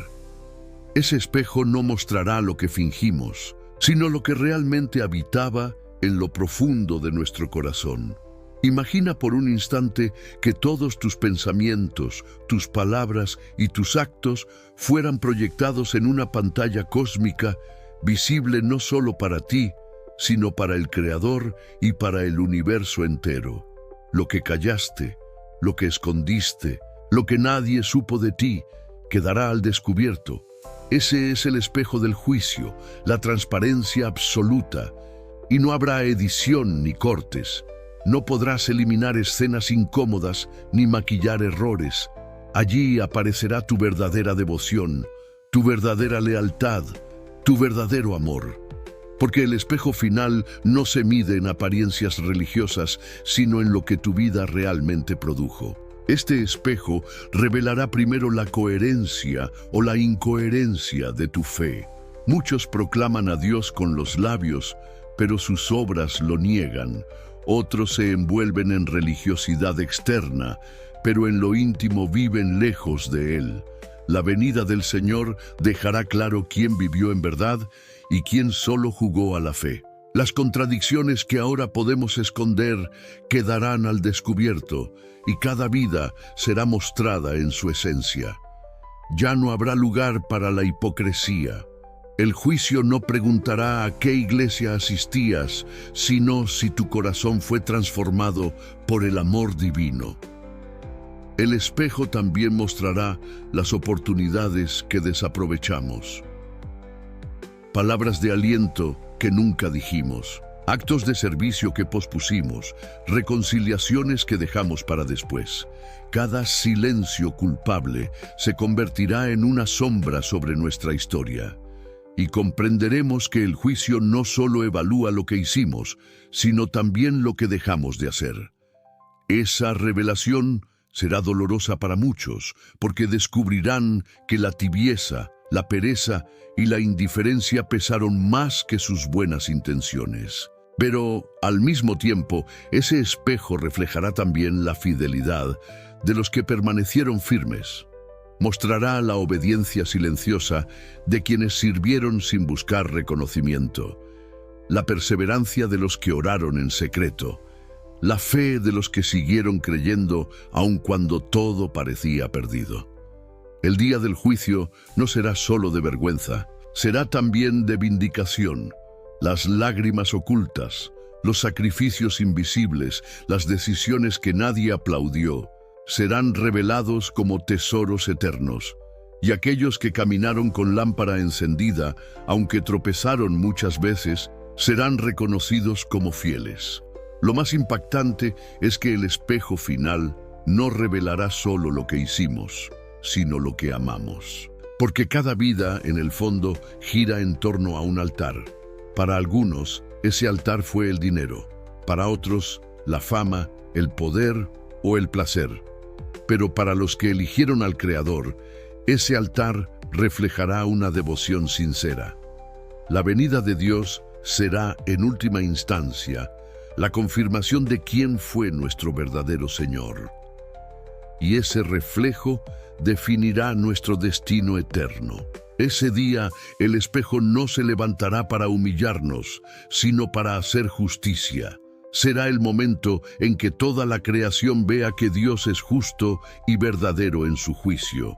Ese espejo no mostrará lo que fingimos, sino lo que realmente habitaba en lo profundo de nuestro corazón. Imagina por un instante que todos tus pensamientos, tus palabras y tus actos fueran proyectados en una pantalla cósmica, visible no solo para ti, sino para el Creador y para el universo entero. Lo que callaste, lo que escondiste, lo que nadie supo de ti, quedará al descubierto. Ese es el espejo del juicio, la transparencia absoluta, y no habrá edición ni cortes. No podrás eliminar escenas incómodas ni maquillar errores. Allí aparecerá tu verdadera devoción, tu verdadera lealtad, tu verdadero amor. Porque el espejo final no se mide en apariencias religiosas, sino en lo que tu vida realmente produjo. Este espejo revelará primero la coherencia o la incoherencia de tu fe. Muchos proclaman a Dios con los labios, pero sus obras lo niegan. Otros se envuelven en religiosidad externa, pero en lo íntimo viven lejos de Él. La venida del Señor dejará claro quién vivió en verdad y quién solo jugó a la fe. Las contradicciones que ahora podemos esconder quedarán al descubierto y cada vida será mostrada en su esencia. Ya no habrá lugar para la hipocresía. El juicio no preguntará a qué iglesia asistías, sino si tu corazón fue transformado por el amor divino. El espejo también mostrará las oportunidades que desaprovechamos. Palabras de aliento que nunca dijimos, actos de servicio que pospusimos, reconciliaciones que dejamos para después. Cada silencio culpable se convertirá en una sombra sobre nuestra historia. Y comprenderemos que el juicio no solo evalúa lo que hicimos, sino también lo que dejamos de hacer. Esa revelación será dolorosa para muchos, porque descubrirán que la tibieza, la pereza y la indiferencia pesaron más que sus buenas intenciones. Pero, al mismo tiempo, ese espejo reflejará también la fidelidad de los que permanecieron firmes. Mostrará la obediencia silenciosa de quienes sirvieron sin buscar reconocimiento, la perseverancia de los que oraron en secreto, la fe de los que siguieron creyendo aun cuando todo parecía perdido. El día del juicio no será solo de vergüenza, será también de vindicación. Las lágrimas ocultas, los sacrificios invisibles, las decisiones que nadie aplaudió, serán revelados como tesoros eternos, y aquellos que caminaron con lámpara encendida, aunque tropezaron muchas veces, serán reconocidos como fieles. Lo más impactante es que el espejo final no revelará solo lo que hicimos, sino lo que amamos. Porque cada vida, en el fondo, gira en torno a un altar. Para algunos, ese altar fue el dinero. Para otros, la fama, el poder o el placer. Pero para los que eligieron al Creador, ese altar reflejará una devoción sincera. La venida de Dios será, en última instancia, la confirmación de quién fue nuestro verdadero Señor. Y ese reflejo definirá nuestro destino eterno. Ese día, el espejo no se levantará para humillarnos, sino para hacer justicia. Será el momento en que toda la creación vea que Dios es justo y verdadero en su juicio,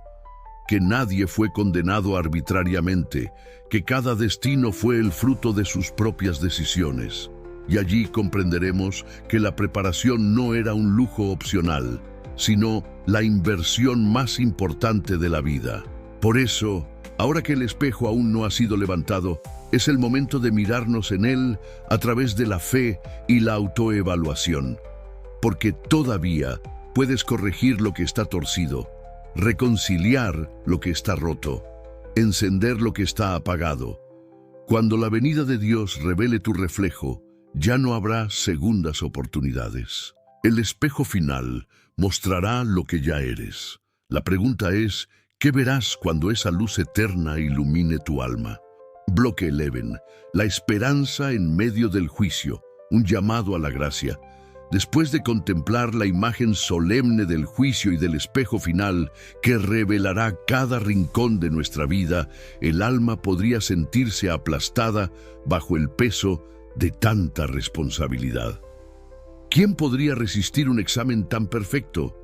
que nadie fue condenado arbitrariamente, que cada destino fue el fruto de sus propias decisiones. Y allí comprenderemos que la preparación no era un lujo opcional, sino la inversión más importante de la vida. Por eso, ahora que el espejo aún no ha sido levantado, es el momento de mirarnos en él a través de la fe y la autoevaluación, porque todavía puedes corregir lo que está torcido, reconciliar lo que está roto, encender lo que está apagado, Cuando la venida de Dios revele tu reflejo, ya no habrá segundas oportunidades. El espejo final mostrará lo que ya eres. La pregunta es, ¿qué verás cuando esa luz eterna ilumine tu alma? Bloque 11. La esperanza en medio del juicio, un llamado a la gracia. Después de contemplar la imagen solemne del juicio y del espejo final que revelará cada rincón de nuestra vida, el alma podría sentirse aplastada bajo el peso de tanta responsabilidad. ¿Quién podría resistir un examen tan perfecto?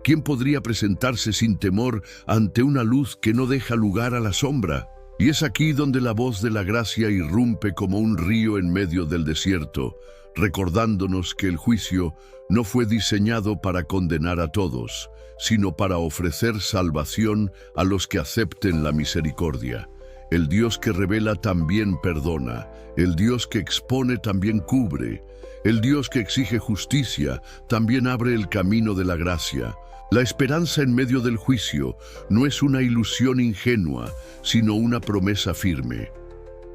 ¿Quién podría presentarse sin temor ante una luz que no deja lugar a la sombra? Y es aquí donde la voz de la gracia irrumpe como un río en medio del desierto, recordándonos que el juicio no fue diseñado para condenar a todos, sino para ofrecer salvación a los que acepten la misericordia. El Dios que revela también perdona, el Dios que expone también cubre, el Dios que exige justicia también abre el camino de la gracia. La esperanza en medio del juicio no es una ilusión ingenua, sino una promesa firme.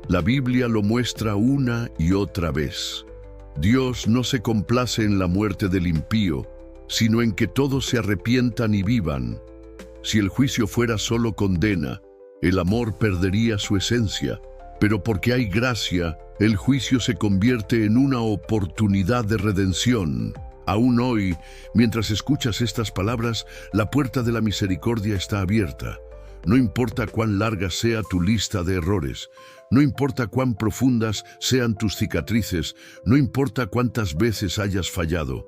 La Biblia lo muestra una y otra vez. Dios no se complace en la muerte del impío, sino en que todos se arrepientan y vivan. Si el juicio fuera solo condena, el amor perdería su esencia, pero porque hay gracia, el juicio se convierte en una oportunidad de redención. Aún hoy, mientras escuchas estas palabras, la puerta de la misericordia está abierta. No importa cuán larga sea tu lista de errores, no importa cuán profundas sean tus cicatrices, no importa cuántas veces hayas fallado,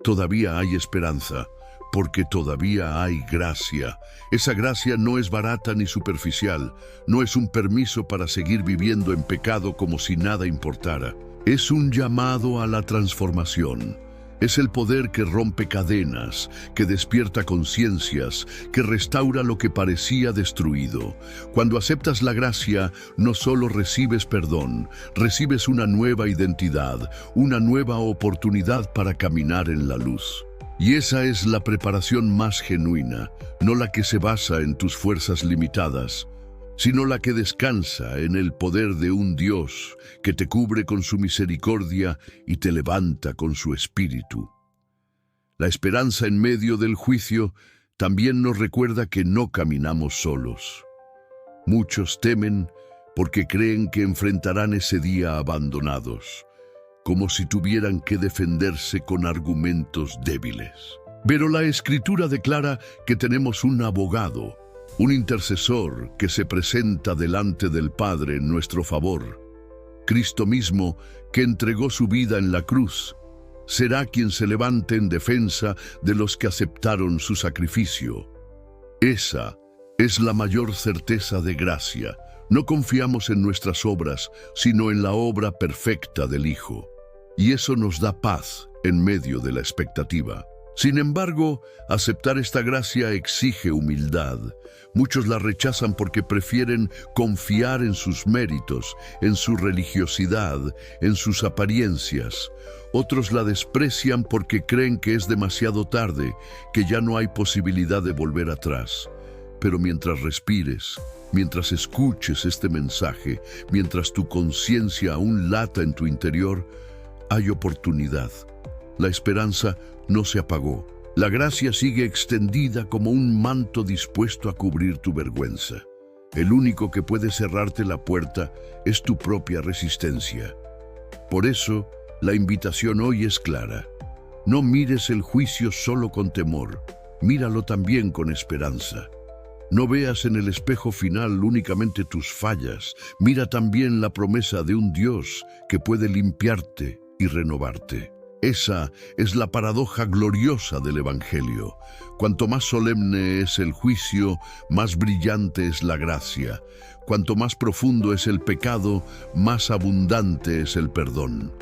todavía hay esperanza, porque todavía hay gracia. Esa gracia no es barata ni superficial, no es un permiso para seguir viviendo en pecado como si nada importara. Es un llamado a la transformación. Es el poder que rompe cadenas, que despierta conciencias, que restaura lo que parecía destruido. Cuando aceptas la gracia, no solo recibes perdón, recibes una nueva identidad, una nueva oportunidad para caminar en la luz. Y esa es la preparación más genuina, no la que se basa en tus fuerzas limitadas, sino la que descansa en el poder de un Dios que te cubre con su misericordia y te levanta con su espíritu. La esperanza en medio del juicio también nos recuerda que no caminamos solos. Muchos temen porque creen que enfrentarán ese día abandonados, como si tuvieran que defenderse con argumentos débiles. Pero la Escritura declara que tenemos un abogado, un intercesor que se presenta delante del Padre en nuestro favor. Cristo mismo, que entregó su vida en la cruz, será quien se levante en defensa de los que aceptaron su sacrificio. Esa es la mayor certeza de gracia. No confiamos en nuestras obras, sino en la obra perfecta del Hijo. Y eso nos da paz en medio de la expectativa. Sin embargo, aceptar esta gracia exige humildad. Muchos la rechazan porque prefieren confiar en sus méritos, en su religiosidad, en sus apariencias. Otros la desprecian porque creen que es demasiado tarde, que ya no hay posibilidad de volver atrás. Pero mientras respires, mientras escuches este mensaje, mientras tu conciencia aún lata en tu interior, hay oportunidad. La esperanza no se apagó. La gracia sigue extendida como un manto dispuesto a cubrir tu vergüenza. El único que puede cerrarte la puerta es tu propia resistencia. Por eso, la invitación hoy es clara. No mires el juicio solo con temor, míralo también con esperanza. No veas en el espejo final únicamente tus fallas, mira también la promesa de un Dios que puede limpiarte y renovarte. Esa es la paradoja gloriosa del Evangelio. Cuanto más solemne es el juicio, más brillante es la gracia. Cuanto más profundo es el pecado, más abundante es el perdón.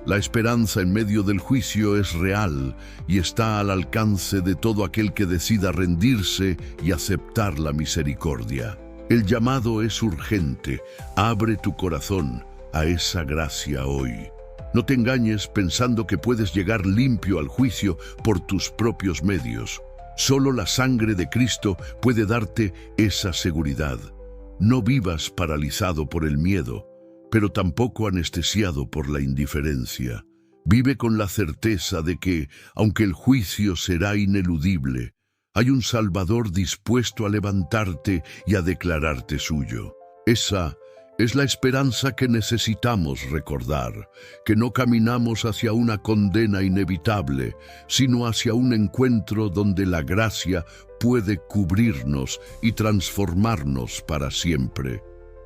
La esperanza en medio del juicio es real y está al alcance de todo aquel que decida rendirse y aceptar la misericordia. El llamado es urgente. Abre tu corazón a esa gracia hoy. No te engañes pensando que puedes llegar limpio al juicio por tus propios medios. Solo la sangre de Cristo puede darte esa seguridad. No vivas paralizado por el miedo, pero tampoco anestesiado por la indiferencia. Vive con la certeza de que, aunque el juicio será ineludible, hay un Salvador dispuesto a levantarte y a declararte suyo. Esa es la esperanza que necesitamos recordar, que no caminamos hacia una condena inevitable, sino hacia un encuentro donde la gracia puede cubrirnos y transformarnos para siempre.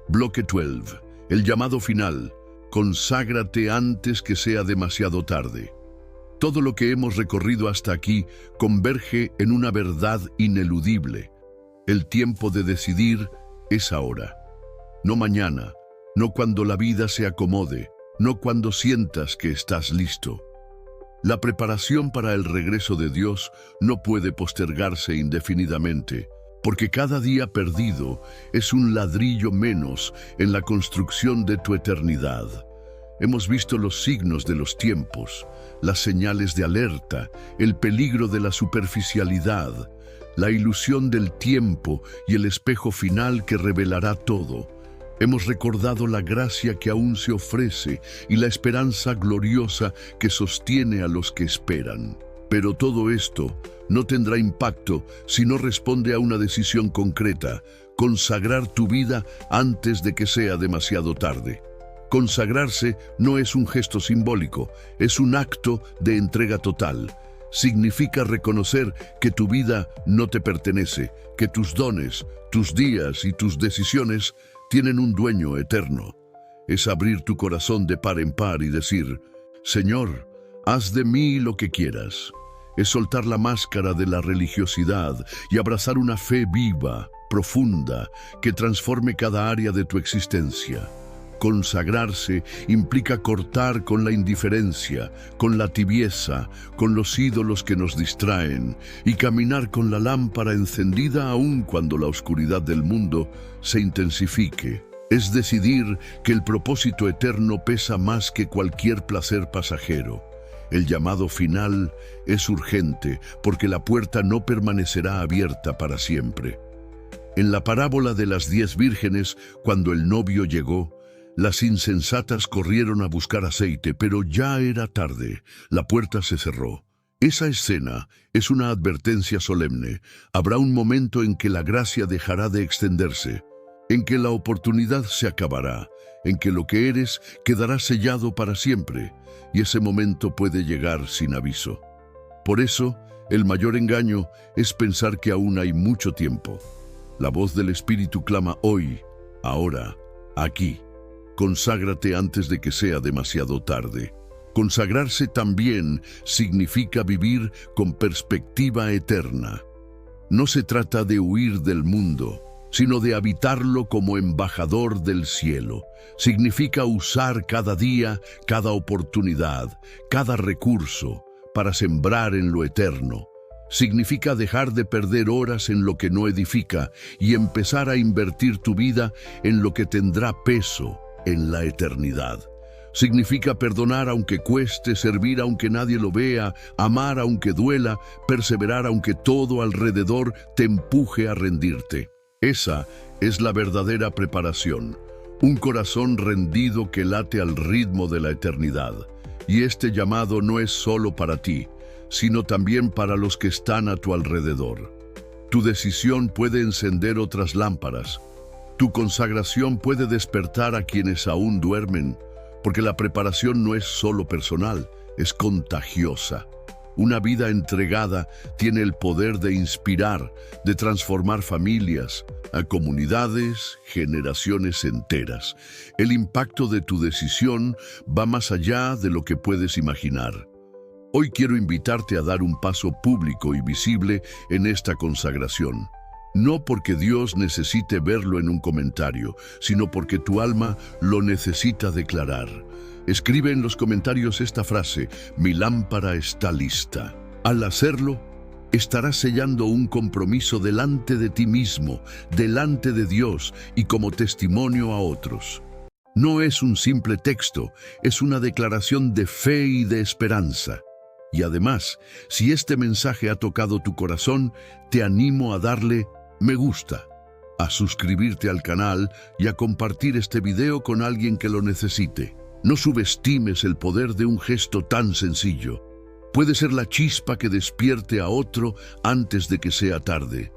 Bloque 12. El llamado final. Conságrate antes que sea demasiado tarde. Todo lo que hemos recorrido hasta aquí converge en una verdad ineludible. El tiempo de decidir es ahora. No mañana, no cuando la vida se acomode, no cuando sientas que estás listo. La preparación para el regreso de Dios no puede postergarse indefinidamente, porque cada día perdido es un ladrillo menos en la construcción de tu eternidad. Hemos visto los signos de los tiempos, las señales de alerta, el peligro de la superficialidad, la ilusión del tiempo y el espejo final que revelará todo. Hemos recordado la gracia que aún se ofrece y la esperanza gloriosa que sostiene a los que esperan. Pero todo esto no tendrá impacto si no responde a una decisión concreta: consagrar tu vida antes de que sea demasiado tarde. Consagrarse no es un gesto simbólico, es un acto de entrega total. Significa reconocer que tu vida no te pertenece, que tus dones, tus días y tus decisiones tienen un dueño eterno. Es abrir tu corazón de par en par y decir: Señor, haz de mí lo que quieras. Es soltar la máscara de la religiosidad y abrazar una fe viva, profunda, que transforme cada área de tu existencia. Consagrarse implica cortar con la indiferencia, con la tibieza, con los ídolos que nos distraen y caminar con la lámpara encendida aun cuando la oscuridad del mundo se intensifique. Es decidir que el propósito eterno pesa más que cualquier placer pasajero. El llamado final es urgente porque la puerta no permanecerá abierta para siempre. En la parábola de las 10 vírgenes, cuando el novio llegó, las insensatas corrieron a buscar aceite, pero ya era tarde. La puerta se cerró. Esa escena es una advertencia solemne. Habrá un momento en que la gracia dejará de extenderse, en que la oportunidad se acabará, en que lo que eres quedará sellado para siempre, y ese momento puede llegar sin aviso. Por eso, el mayor engaño es pensar que aún hay mucho tiempo. La voz del Espíritu clama hoy, ahora, aquí. Conságrate antes de que sea demasiado tarde. Consagrarse también significa vivir con perspectiva eterna. No se trata de huir del mundo, sino de habitarlo como embajador del cielo. Significa usar cada día, cada oportunidad, cada recurso para sembrar en lo eterno. Significa dejar de perder horas en lo que no edifica y empezar a invertir tu vida en lo que tendrá peso en la eternidad. Significa perdonar aunque cueste, servir aunque nadie lo vea, amar aunque duela, perseverar aunque todo alrededor te empuje a rendirte. Esa es la verdadera preparación, un corazón rendido que late al ritmo de la eternidad. Y este llamado no es solo para ti, sino también para los que están a tu alrededor. Tu decisión puede encender otras lámparas. Tu consagración puede despertar a quienes aún duermen, porque la preparación no es solo personal, es contagiosa. Una vida entregada tiene el poder de inspirar, de transformar familias, a comunidades, generaciones enteras. El impacto de tu decisión va más allá de lo que puedes imaginar. Hoy quiero invitarte a dar un paso público y visible en esta consagración. No porque Dios necesite verlo en un comentario, sino porque tu alma lo necesita declarar. Escribe en los comentarios esta frase: mi lámpara está lista. Al hacerlo, estarás sellando un compromiso delante de ti mismo, delante de Dios y como testimonio a otros. No es un simple texto, es una declaración de fe y de esperanza. Y además, si este mensaje ha tocado tu corazón, te animo a darle me gusta, a suscribirte al canal y a compartir este video con alguien que lo necesite. No subestimes el poder de un gesto tan sencillo. Puede ser la chispa que despierte a otro antes de que sea tarde.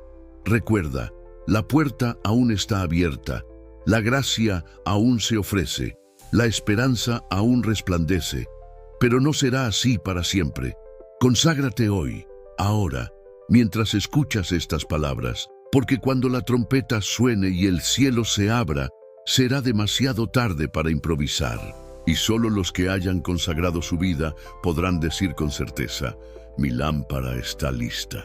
Recuerda, la puerta aún está abierta, la gracia aún se ofrece, la esperanza aún resplandece, pero no será así para siempre. Conságrate hoy, ahora, mientras escuchas estas palabras, porque cuando la trompeta suene y el cielo se abra, será demasiado tarde para improvisar. Y solo los que hayan consagrado su vida podrán decir con certeza: mi lámpara está lista.